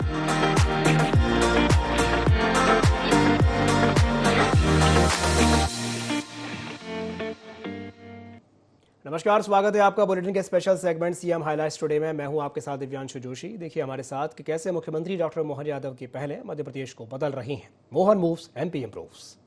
नमस्कार, स्वागत है आपका बुलेटिन के special segment CM highlights today में। मैं हूं आपके साथ दिव्यांशु जोशी। देखिए हमारे साथ कि कैसे मुख्यमंत्री डॉक्टर मोहन यादव की पहले मध्य प्रदेश को बदल रही हैं। Mohan moves, MP improves.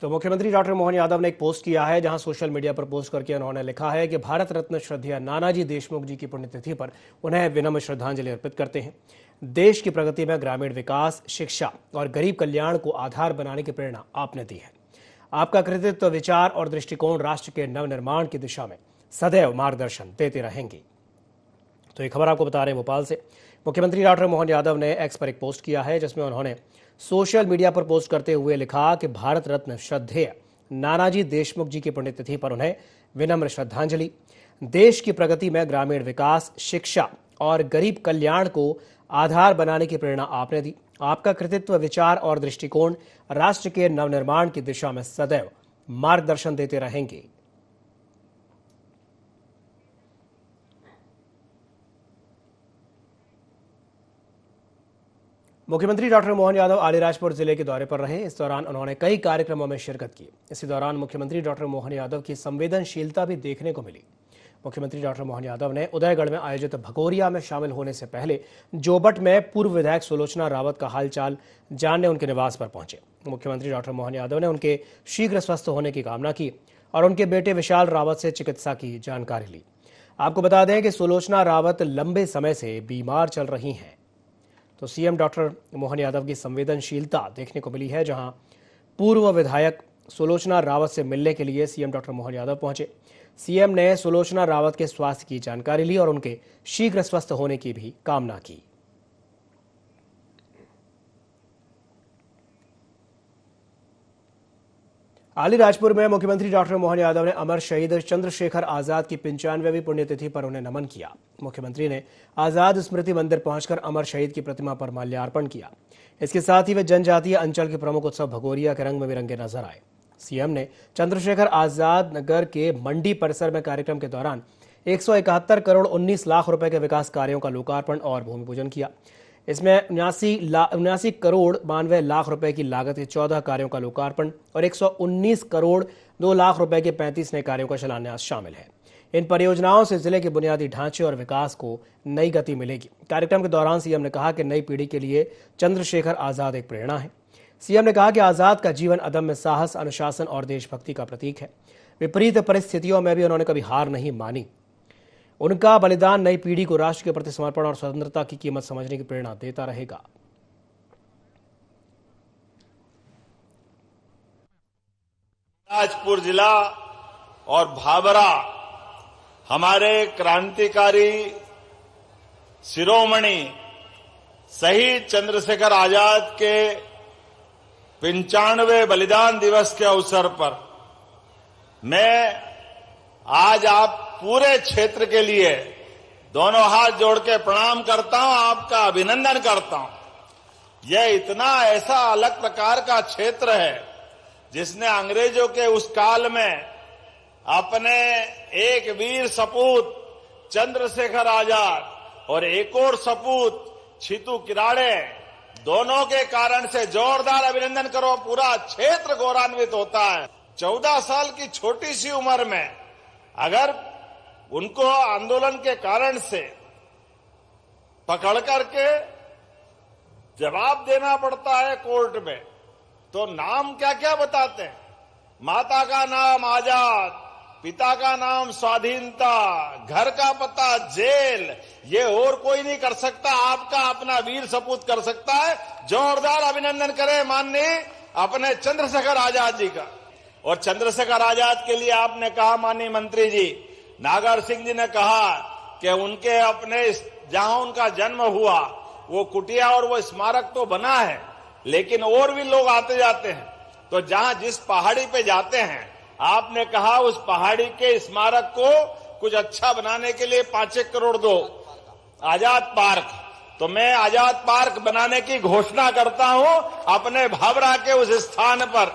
तो मुख्यमंत्री डॉक्टर मोहन यादव ने एक पोस्ट किया है, जहां सोशल मीडिया पर पोस्ट करके उन्होंने लिखा है कि भारत रत्न श्रद्धेय नानाजी देशमुख जी की पुण्यतिथि पर उन्हें विनम्र श्रद्धांजलि अर्पित करते हैं। देश की प्रगति में ग्रामीण विकास, शिक्षा और गरीब कल्याण को आधार बनाने की प्रेरणा आपने दी है। आपका कृतित्व, विचार और दृष्टिकोण राष्ट्र के नवनिर्माण की दिशा में सदैव मार्गदर्शन देते रहेंगे। तो ये खबर आपको बता रहे हैं भोपाल से। मुख्यमंत्री डॉक्टर मोहन यादव ने एक्स पर एक पोस्ट किया है, जिसमें उन्होंने सोशल मीडिया पर पोस्ट करते हुए लिखा कि भारत रत्न श्रद्धेय नानाजी देशमुख जी की पुण्यतिथि पर उन्हें विनम्र श्रद्धांजलि। देश की प्रगति में ग्रामीण विकास, शिक्षा और गरीब कल्याण को आधार बनाने की प्रेरणा आपने दी। आपका कृतित्व, विचार और दृष्टिकोण राष्ट्र के नवनिर्माण की दिशा में सदैव मार्गदर्शन देते रहेंगे। मुख्यमंत्री डॉक्टर मोहन यादव अलीराजपुर जिले के दौरे पर रहे। इस दौरान उन्होंने कई कार्यक्रमों में शिरकत की। इसी दौरान मुख्यमंत्री डॉक्टर मोहन यादव की संवेदनशीलता भी देखने को मिली। मुख्यमंत्री डॉक्टर मोहन यादव ने उदयगढ़ में आयोजित भगोरिया में शामिल होने से पहले जोबट में पूर्व विधायक सुलोचना रावत का हालचाल जानने उनके निवास पर पहुंचे। मुख्यमंत्री डॉक्टर मोहन यादव ने उनके शीघ्र स्वस्थ होने की कामना की और उनके बेटे विशाल रावत से चिकित्सा की जानकारी ली। आपको बता दें कि सुलोचना रावत लंबे समय से बीमार चल रही हैं। तो सीएम डॉक्टर मोहन यादव की संवेदनशीलता देखने को मिली है, जहां पूर्व विधायक सुलोचना रावत से मिलने के लिए सीएम डॉक्टर मोहन यादव पहुंचे। सीएम ने सुलोचना रावत के स्वास्थ्य की जानकारी ली और उनके शीघ्र स्वस्थ होने की भी कामना की। अलीराजपुर में मुख्यमंत्री डॉक्टर मोहन यादव ने अमर शहीद चंद्रशेखर आजाद की 95वीं पुण्यतिथि पर उन्हें नमन किया। मुख्यमंत्री ने आजाद स्मृति मंदिर पहुंचकर अमर शहीद की प्रतिमा पर माल्यार्पण किया। इसके साथ ही वे जनजातीय अंचल के प्रमुख उत्सव भगोरिया के रंग में बिरंगे नजर आए। सीएम ने चंद्रशेखर आजाद नगर के मंडी परिसर में कार्यक्रम के दौरान 171 करोड़ 19 लाख रुपए के विकास कार्यों का लोकार्पण और भूमि पूजन किया। इसमें 79 करोड़ 92 लाख रुपए की लागत के 14 कार्यों का लोकार्पण और 119 करोड़ 2 लाख रुपए के 35 नए कार्यों का शिलान्यास शामिल है। इन परियोजनाओं से जिले के बुनियादी ढांचे और विकास को नई गति मिलेगी। कार्यक्रम के दौरान सीएम ने कहा कि नई पीढ़ी के लिए चंद्रशेखर आजाद एक प्रेरणा है। सीएम ने कहा कि आजाद का जीवन अदम्य साहस, अनुशासन और देशभक्ति का प्रतीक है। विपरीत परिस्थितियों में भी उन्होंने कभी हार नहीं मानी। उनका बलिदान नई पीढ़ी को राष्ट्र के प्रति समर्पण और स्वतंत्रता की कीमत समझने की प्रेरणा देता रहेगा। अलीराजपुर जिला और भाबरा हमारे क्रांतिकारी शिरोमणि शहीद चंद्रशेखर आजाद के 95वें बलिदान दिवस के अवसर पर मैं आज आप पूरे क्षेत्र के लिए दोनों हाथ जोड़ के प्रणाम करता हूं, आपका अभिनंदन करता हूं। यह इतना ऐसा अलग प्रकार का क्षेत्र है जिसने अंग्रेजों के उस काल में अपने एक वीर सपूत चंद्रशेखर आजाद और एक और सपूत छितू किराड़े, दोनों के कारण से जोरदार अभिनंदन करो, पूरा क्षेत्र गौरवान्वित होता है। 14 साल की छोटी सी उम्र में अगर उनको आंदोलन के कारण से पकड़ करके जवाब देना पड़ता है कोर्ट में, तो नाम क्या क्या बताते हैं? माता का नाम आजाद, पिता का नाम स्वाधीनता, घर का पता जेल, ये और कोई नहीं कर सकता, आपका अपना वीर सपूत कर सकता है। जोरदार अभिनंदन करें माननीय अपने चंद्रशेखर आजाद जी का। और चंद्रशेखर आजाद के लिए आपने कहा माननीय मंत्री जी, नागर सिंह जी ने कहा कि उनके अपने जहां उनका जन्म हुआ वो कुटिया और वो स्मारक तो बना है, लेकिन और भी लोग आते जाते हैं, तो जहां जिस पहाड़ी पे जाते हैं आपने कहा उस पहाड़ी के स्मारक को कुछ अच्छा बनाने के लिए 5-1 करोड़ दो, आजाद पार्क। तो मैं आजाद पार्क बनाने की घोषणा करता हूं अपने भाबरा के उस स्थान पर।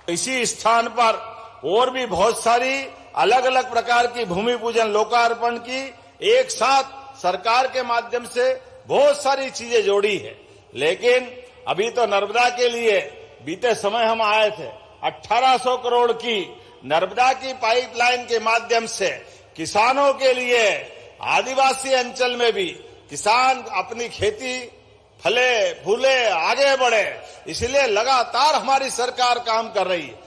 इसी स्थान पर और भी बहुत सारी अलग अलग प्रकार की भूमि पूजन लोकार्पण की एक साथ सरकार के माध्यम से बहुत सारी चीजें जोड़ी है। लेकिन अभी तो नर्मदा के लिए बीते समय हम आए थे, 1800 करोड़ की नर्मदा की पाइपलाइन के माध्यम से किसानों के लिए आदिवासी अंचल में भी किसान अपनी खेती फले फूले आगे बढ़े, इसलिए लगातार हमारी सरकार काम कर रही है।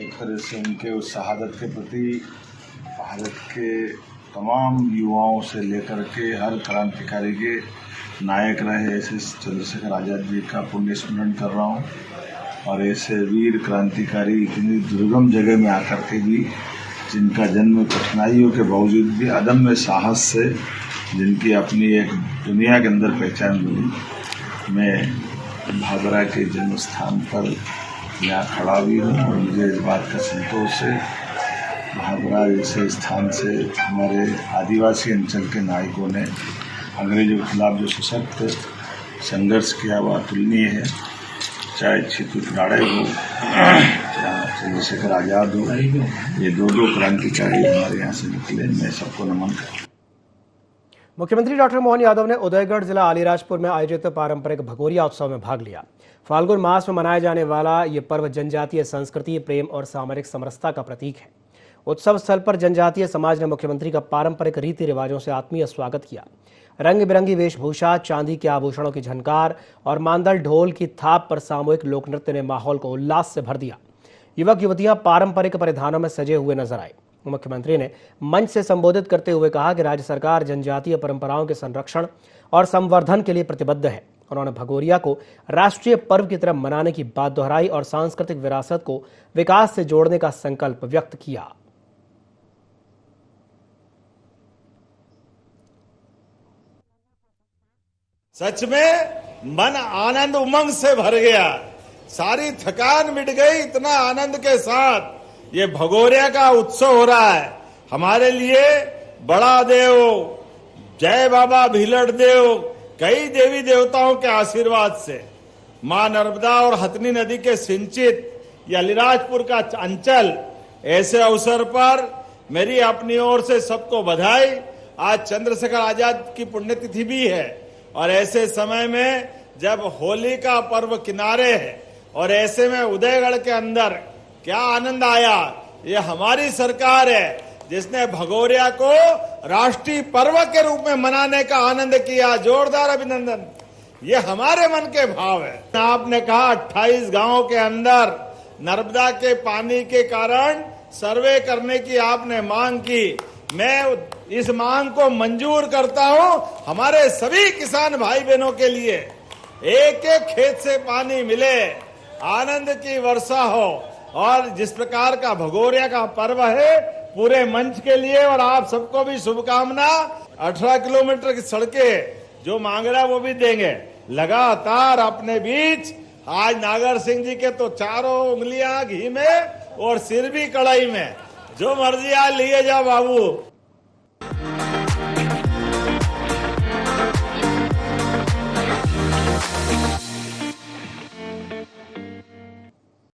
एक तरह से उनके उस शहादत के प्रति भारत के तमाम युवाओं से लेकर के हर क्रांतिकारी के नायक रहे ऐसे चंद्रशेखर आजाद जी का पुण्य स्मरण कर रहा हूँ। और ऐसे वीर क्रांतिकारी इतनी दुर्गम जगह में आकर के भी जिनका जन्म कठिनाइयों के बावजूद भी अदम्य साहस से जिनकी अपनी एक दुनिया के अंदर पहचान मिली, मैं भादरा के जन्म स्थान पर यहाँ खड़ा भी हूँ और मुझे इस बात का संतोष है भादरा जैसे स्थान से हमारे आदिवासी अंचल के नायकों ने अंग्रेजों के खिलाफ जो सशक्त संघर्ष किया वह अतुलनीय है। चाहे छितु राणे हो, चाहे चंद्रशेखर आजाद हो, ये दो क्रांतिकारी हमारे यहाँ से निकले, मैं सबको नमन करता हूँ। मुख्यमंत्री डॉक्टर मोहन यादव ने उदयगढ़ जिला अलीराजपुर में आयोजित पारंपरिक भगोरिया उत्सव में भाग लिया। फाल्गुन मास में मनाया जाने वाला ये पर्व जनजातीय संस्कृति, प्रेम और सामरिक समरसता का प्रतीक है। उत्सव स्थल पर जनजातीय समाज ने मुख्यमंत्री का पारंपरिक रीति रिवाजों से आत्मीय स्वागत किया। रंग बिरंगी वेशभूषा, चांदी के आभूषणों की झनकार और मांदल ढोल की थाप पर सामूहिक लोक नृत्य ने माहौल को उल्लास से भर दिया। युवक युवतियां पारंपरिक परिधानों में सजे हुए नजर आए। मुख्यमंत्री ने मंच से संबोधित करते हुए कहा कि राज्य सरकार जनजातीय परंपराओं के संरक्षण और संवर्धन के लिए प्रतिबद्ध है। उन्होंने भगोरिया को राष्ट्रीय पर्व की तरह मनाने की बात दोहराई और सांस्कृतिक विरासत को विकास से जोड़ने का संकल्प व्यक्त किया। सच में मन आनंद उमंग से भर गया, सारी थकान मिट गई। इतना आनंद के साथ ये भगोरिया का उत्सव हो रहा है। हमारे लिए बड़ा देव, जय बाबा भीलड़ देव, कई देवी देवताओं के आशीर्वाद से मां नर्मदा और हथनी नदी के सिंचित ये अलीराजपुर का अंचल, ऐसे अवसर पर मेरी अपनी ओर से सबको बधाई। आज चंद्रशेखर आजाद की पुण्यतिथि भी है और ऐसे समय में जब होली का पर्व किनारे है और ऐसे में उदयगढ़ के अंदर क्या आनंद आया। ये हमारी सरकार है जिसने भगोरिया को राष्ट्रीय पर्व के रूप में मनाने का आनंद किया। जोरदार अभिनंदन, ये हमारे मन के भाव है। आपने कहा 28 गांवों के अंदर नर्मदा के पानी के कारण सर्वे करने की आपने मांग की। मैं इस मांग को मंजूर करता हूं। हमारे सभी किसान भाई बहनों के लिए एक एक खेत से पानी मिले, आनंद की वर्षा हो। और जिस प्रकार का भगोरिया का पर्व है, पूरे मंच के लिए और आप सबको भी शुभकामना। 18 किलोमीटर की सड़कें जो मांग रहा है वो भी देंगे। लगातार अपने बीच आज नागर सिंह जी के तो चारों उंगलियां घी में और सिर भी कढ़ाई में, जो मर्जी आज लिए जाओ बाबू।